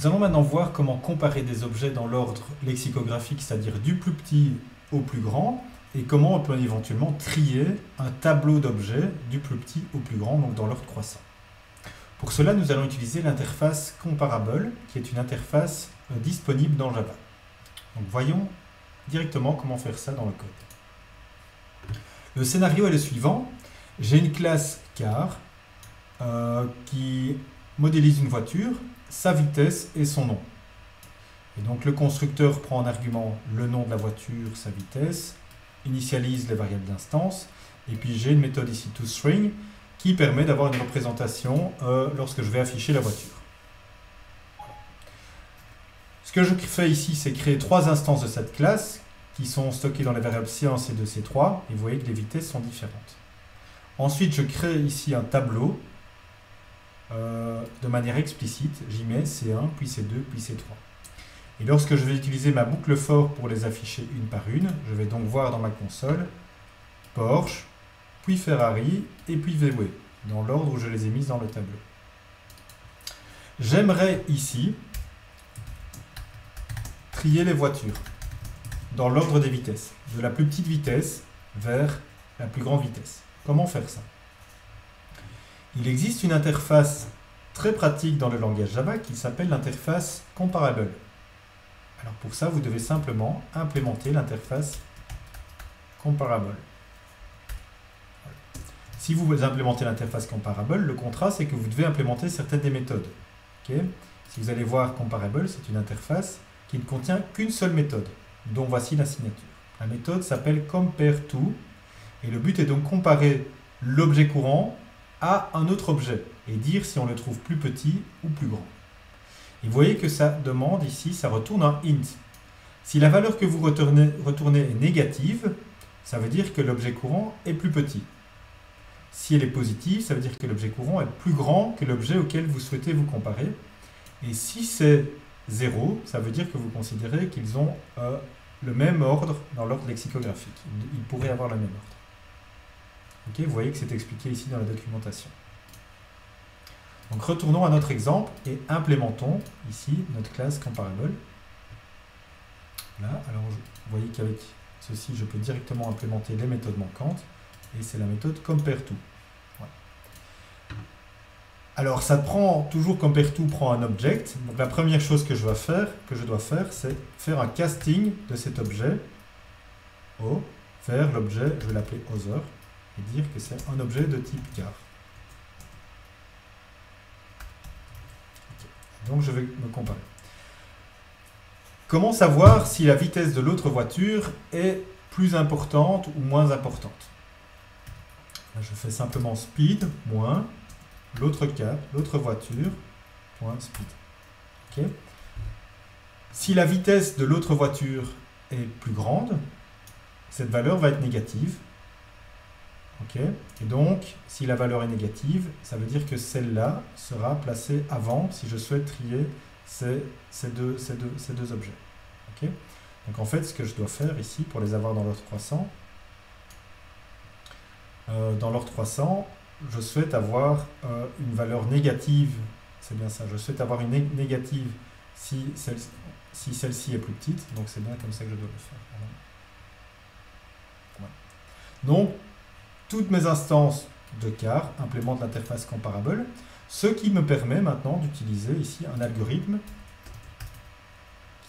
Nous allons maintenant voir comment comparer des objets dans l'ordre lexicographique, c'est-à-dire du plus petit au plus grand, et comment on peut éventuellement trier un tableau d'objets du plus petit au plus grand, donc dans l'ordre croissant. Pour cela, nous allons utiliser l'interface Comparable, qui est une interface disponible dans Java. Donc voyons directement comment faire ça dans le code. Le scénario est le suivant. J'ai une classe car qui modélise une voiture, sa vitesse et son nom. Et donc le constructeur prend en argument le nom de la voiture, sa vitesse, initialise les variables d'instance, et puis j'ai une méthode ici toString qui permet d'avoir une représentation lorsque je vais afficher la voiture. Ce que je fais ici, c'est créer 3 instances de cette classe qui sont stockées dans les variables C1, C2, C3, et vous voyez que les vitesses sont différentes. Ensuite, je crée ici un tableau de manière explicite. J'y mets C1, puis C2, puis C3. Et lorsque je vais utiliser ma boucle for pour les afficher une par une, je vais donc voir dans ma console Porsche, puis Ferrari, et puis VW, dans l'ordre où je les ai mises dans le tableau. J'aimerais ici trier les voitures dans l'ordre des vitesses, de la plus petite vitesse vers la plus grande vitesse. Comment faire ça? Il existe une interface très pratique dans le langage Java qui s'appelle l'interface Comparable. Alors pour ça, vous devez simplement implémenter l'interface Comparable. Voilà. Si vous implémentez l'interface Comparable, le contrat, c'est que vous devez implémenter certaines des méthodes. Okay? Si vous allez voir Comparable, c'est une interface qui ne contient qu'une seule méthode, dont voici la signature. La méthode s'appelle compareTo, et le but est donc de comparer l'objet courant à un autre objet, et dire si on le trouve plus petit ou plus grand. Et vous voyez que ça demande ici, ça retourne un int. Si la valeur que vous retournez est négative, ça veut dire que l'objet courant est plus petit. Si elle est positive, ça veut dire que l'objet courant est plus grand que l'objet auquel vous souhaitez vous comparer. Et si c'est 0, ça veut dire que vous considérez qu'ils ont le même ordre dans l'ordre lexicographique. Ils pourraient avoir le même ordre. Okay, vous voyez que c'est expliqué ici dans la documentation. Donc retournons à notre exemple et implémentons ici notre classe Comparable. Là, alors vous voyez qu'avec ceci, je peux directement implémenter les méthodes manquantes, et c'est la méthode compareTo. Voilà. Alors ça prend, toujours compareTo prend un object. Donc la première chose que je dois faire, c'est faire un casting de cet objet vers l'objet, je vais l'appeler Other, et dire que c'est un objet de type car. Okay. Donc je vais me comparer. Comment savoir si la vitesse de l'autre voiture est plus importante ou moins importante? Là, je fais simplement speed moins l'autre voiture point speed. Okay. Si la vitesse de l'autre voiture est plus grande, cette valeur va être négative. Okay. Et donc, si la valeur est négative, ça veut dire que celle-là sera placée avant si je souhaite trier ces deux objets. Okay. Donc en fait, ce que je dois faire ici, pour les avoir dans l'ordre croissant, je souhaite avoir une valeur négative, c'est bien ça, je souhaite avoir une négative si celle-ci est plus petite, donc c'est bien comme ça que je dois le faire. Voilà. Donc, toutes mes instances de car implémentent l'interface Comparable, ce qui me permet maintenant d'utiliser ici un algorithme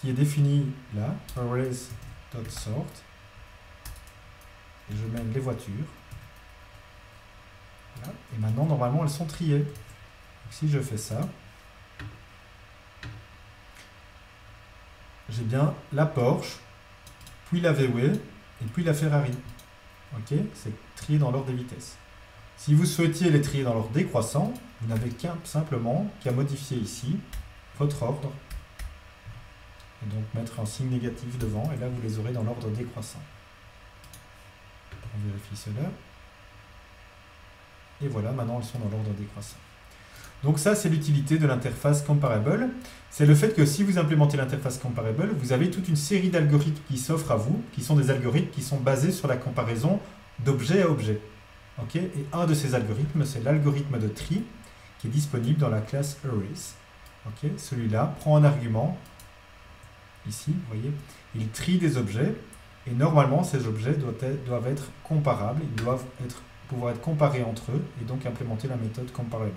qui est défini là, arrays.sort, et je mène les voitures. Voilà. Et maintenant, normalement, elles sont triées. Donc, si je fais ça, j'ai bien la Porsche, puis la VW, et puis la Ferrari. Okay, c'est trié dans l'ordre des vitesses. Si vous souhaitiez les trier dans l'ordre décroissant, vous n'avez simplement qu'à modifier ici votre ordre, et donc mettre un signe négatif devant, et là vous les aurez dans l'ordre décroissant. On vérifie cela. Et voilà, maintenant elles sont dans l'ordre décroissant. Donc ça, c'est l'utilité de l'interface Comparable. C'est le fait que si vous implémentez l'interface Comparable, vous avez toute une série d'algorithmes qui s'offrent à vous, qui sont des algorithmes qui sont basés sur la comparaison d'objet à objet. Okay, et un de ces algorithmes, c'est l'algorithme de tri, qui est disponible dans la classe Arrays. Ok, celui-là prend un argument, ici, vous voyez, il trie des objets, et normalement ces objets doivent être comparables, ils doivent pouvoir être comparés entre eux, et donc implémenter la méthode comparable.